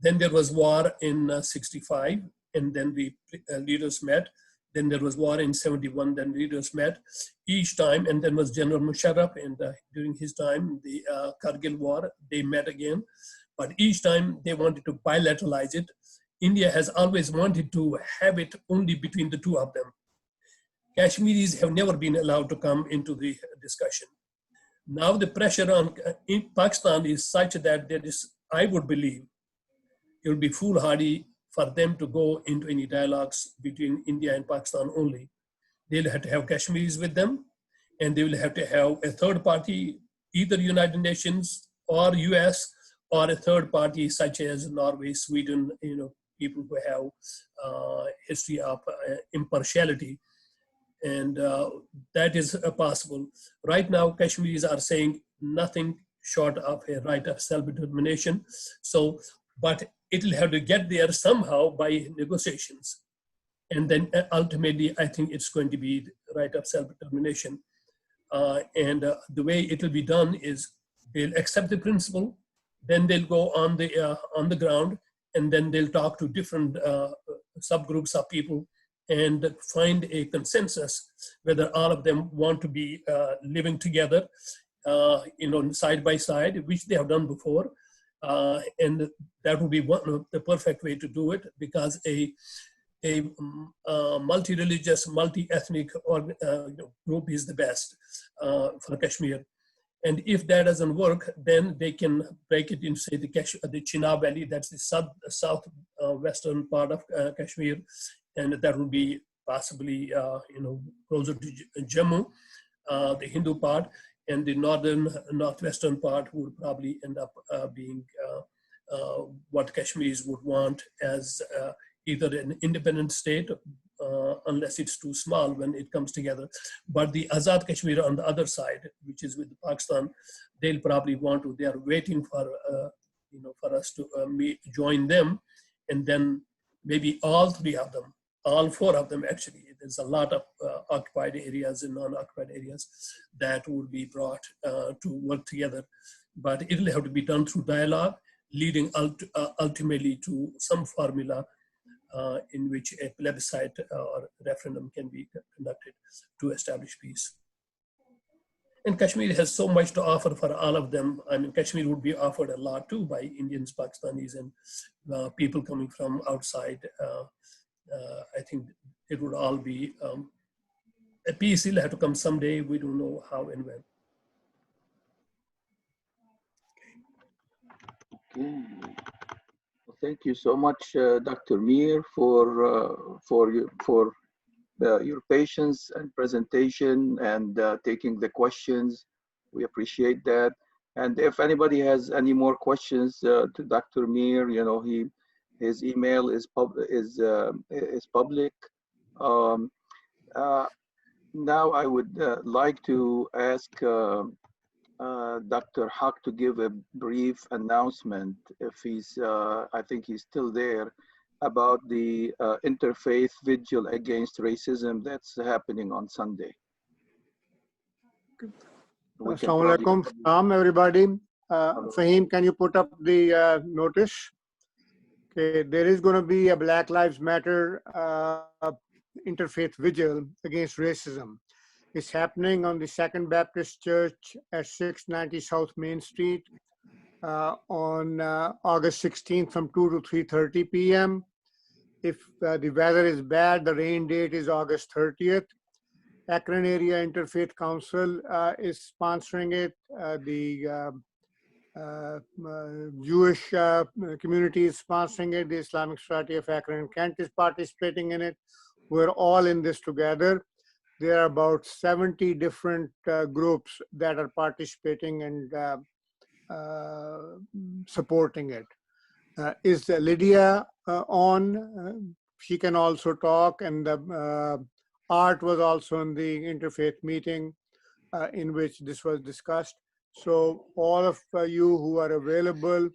Then there was war in 65, and then the leaders met. Then there was war in 71, then leaders met each time, and then was General Musharraf, and during his time, the Kargil war, they met again. But each time they wanted to bilateralize it. India has always wanted to have it only between the two of them. Kashmiris have never been allowed to come into the discussion. Now the pressure on in Pakistan is such that there is, I would believe, it would be foolhardy for them to go into any dialogues between India and Pakistan only. They'll have to have Kashmiris with them, and they will have to have a third party, either United Nations or US, or a third party such as Norway, Sweden, people who have history of impartiality. And that is possible. Right now, Kashmiris are saying nothing short of a right of self-determination. So, but it'll have to get there somehow by negotiations. And then ultimately, I think it's going to be the right of self-determination. And the way it'll be done is they'll accept the principle, then they'll go on the ground, and then they'll talk to different subgroups of people and find a consensus whether all of them want to be living together, side by side, which they have done before. And that would be one of the perfect way to do it, because a multi-religious, multi-ethnic group is the best for Kashmir. And if that doesn't work, then they can break it into, say, the Chenab Valley, that's the southwestern part of Kashmir, and that would be possibly, closer to Jammu, the Hindu part, and the northwestern part would probably end up being what Kashmiris would want as either an independent state, unless it's too small when it comes together. But the Azad Kashmir on the other side, which is with Pakistan, they'll probably want to, they are waiting for, for us to join them. And then maybe all 3 of them, all 4 of them actually, there's a lot of occupied areas and non-occupied areas that would be brought to work together. But it'll have to be done through dialogue, leading ultimately to some formula in which a plebiscite or referendum can be conducted to establish peace. And Kashmir has so much to offer for all of them. I mean, Kashmir would be offered a lot too by Indians, Pakistanis, and people coming from outside. I think it would all be, a peace will have to come someday. We don't know how and when. Okay. Well, Thank you so much, Dr. Mir, for your patience and presentation and taking the questions. We appreciate that. And if anybody has any more questions to Dr. Mir, you know, his email is public. Now I would like to ask Dr. Haq to give a brief announcement, if he's, I think he's still there, about the Interfaith Vigil against racism that's happening on Sunday. Assalamu alaikum. Salam, everybody. Fahim, can you put up the notice? Okay, there is going to be a Black Lives Matter Interfaith Vigil against racism. It's happening on the Second Baptist Church at 690 South Main Street on August 16th from 2 to 3:30 p.m. If the weather is bad, the rain date is August 30th. Akron Area Interfaith Council is sponsoring it. The Jewish community is sponsoring it. The Islamic Society of Akron and Kent is participating in it. We're all in this together. There are about 70 different groups that are participating and supporting it. Is Lydia on? She can also talk, and Art was also in the interfaith meeting in which this was discussed. So all of you who are available,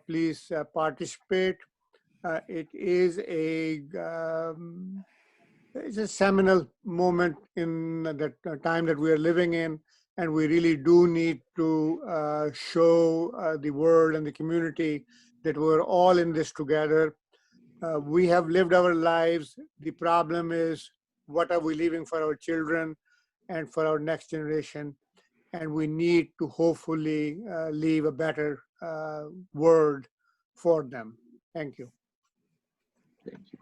please participate. It is it's a seminal moment in the time that we are living in, and we really do need to show the world and the community that we're all in this together. We have lived our lives. The problem is, what are we leaving for our children and for our next generation? And we need to hopefully leave a better world for them. Thank you. Thank you.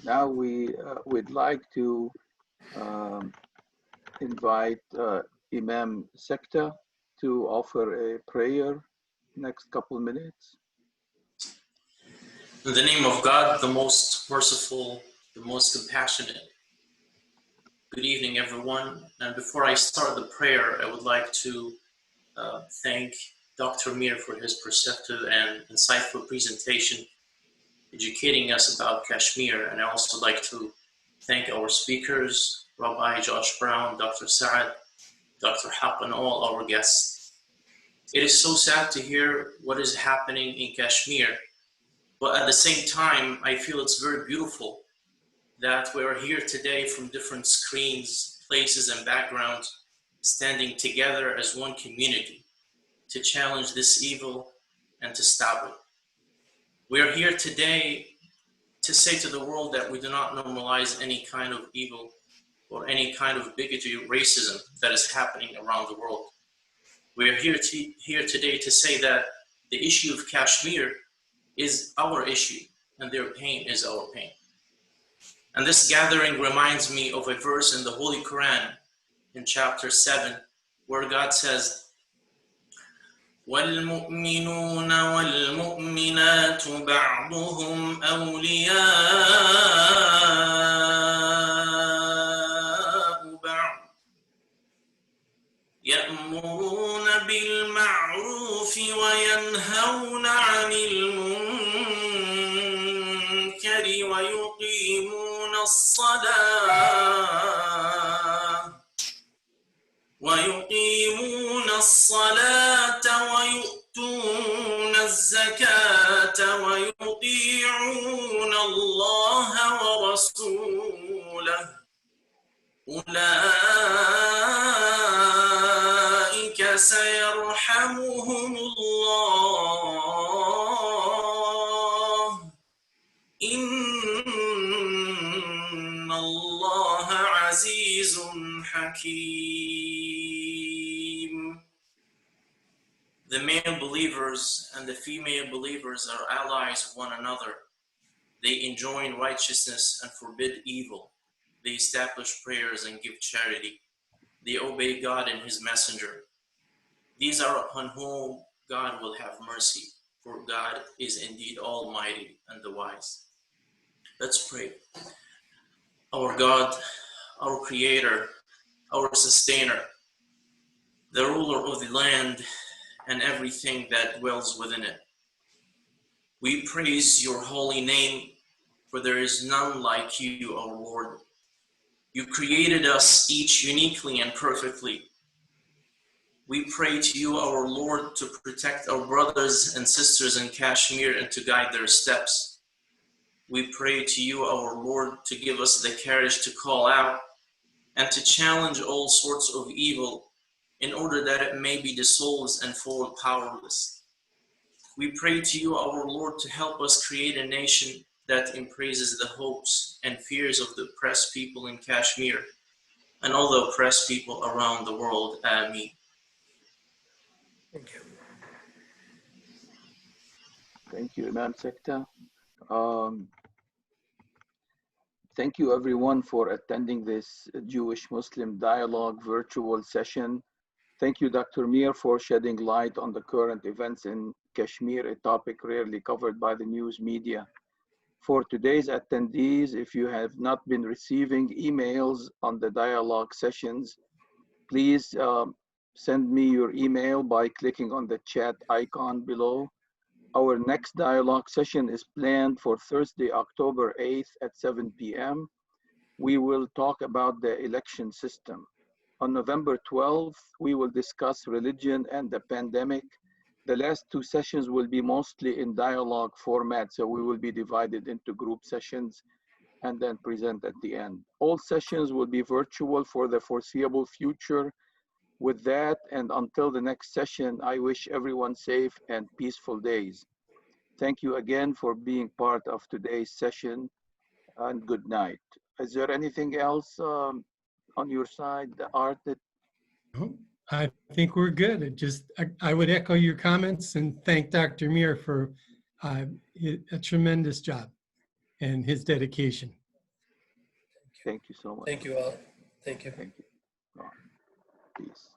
Now we'd like to invite Imam Sekta to offer a prayer next couple minutes. In the name of God, the most merciful, the most compassionate. Good evening, everyone. And before I start the prayer, I would like to thank Dr. Mir for his perceptive and insightful presentation, educating us about Kashmir. And I also like to thank our speakers, Rabbi Josh Brown, Dr. Saad, Dr. Haq, and all our guests. It is so sad to hear what is happening in Kashmir, but at the same time, I feel it's very beautiful that we are here today from different screens, places, and backgrounds, standing together as one community to challenge this evil and to stop it. We are here today to say to the world that we do not normalize any kind of evil or any kind of bigotry or racism that is happening around the world. We are here today to say that the issue of Kashmir is our issue and their pain is our pain. And this gathering reminds me of a verse in the Holy Quran in chapter 7, where God says, وَالْمُؤْمِنُونَ وَالْمُؤْمِنَاتُ بَعْضُهُمْ أَوْلِيَاءُ بَعْضٍ يَأْمُرُونَ بِالْمَعْرُوفِ وَيَنْهَوْنَ عَنِ الْمُنكَرِ وَيُقِيمُونَ الصَّلَاةَ وَيُؤْتُونَ الزَّكَاةَ وَيُطِيعُونَ اللَّهَ وَرَسُولَهُ أُولَئِكَ سَيَرْحَمُهُمُ اللَّهُ إِنَّ اللَّهَ عَزِيزٌ حَكِيمٌ. The male believers and the female believers are allies of one another. They enjoin righteousness and forbid evil. They establish prayers and give charity. They obey God and His messenger. These are upon whom God will have mercy, for God is indeed almighty and the wise. Let's pray. Our God, our Creator, our Sustainer, the ruler of the land and everything that dwells within it. We praise your holy name, for there is none like you, our Lord. You created us each uniquely and perfectly. We pray to you, our Lord, to protect our brothers and sisters in Kashmir and to guide their steps. We pray to you, our Lord, to give us the courage to call out and to challenge all sorts of evil in order that it may be dissolved and fall powerless. We pray to you, our Lord, to help us create a nation that embraces the hopes and fears of the oppressed people in Kashmir and all the oppressed people around the world. Ameen. Thank you. Thank you, Imam Sekta. Thank you everyone for attending this Jewish-Muslim dialogue virtual session. Thank you, Dr. Mir, for shedding light on the current events in Kashmir, a topic rarely covered by the news media. For today's attendees, if you have not been receiving emails on the dialogue sessions, please send me your email by clicking on the chat icon below. Our next dialogue session is planned for Thursday, October 8th at 7 p.m. We will talk about the election system. On November 12th, we will discuss religion and the pandemic. The last two sessions will be mostly in dialogue format, so we will be divided into group sessions and then present at the end. All sessions will be virtual for the foreseeable future. With that, and until the next session, I wish everyone safe and peaceful days. Thank you again for being part of today's session, and good night. Is there anything else on your side, Art? No, I think we're good. I would echo your comments and thank Dr. Mir for a tremendous job and his dedication. Thank you so much. Thank you all. Thank you. Thank you. Peace.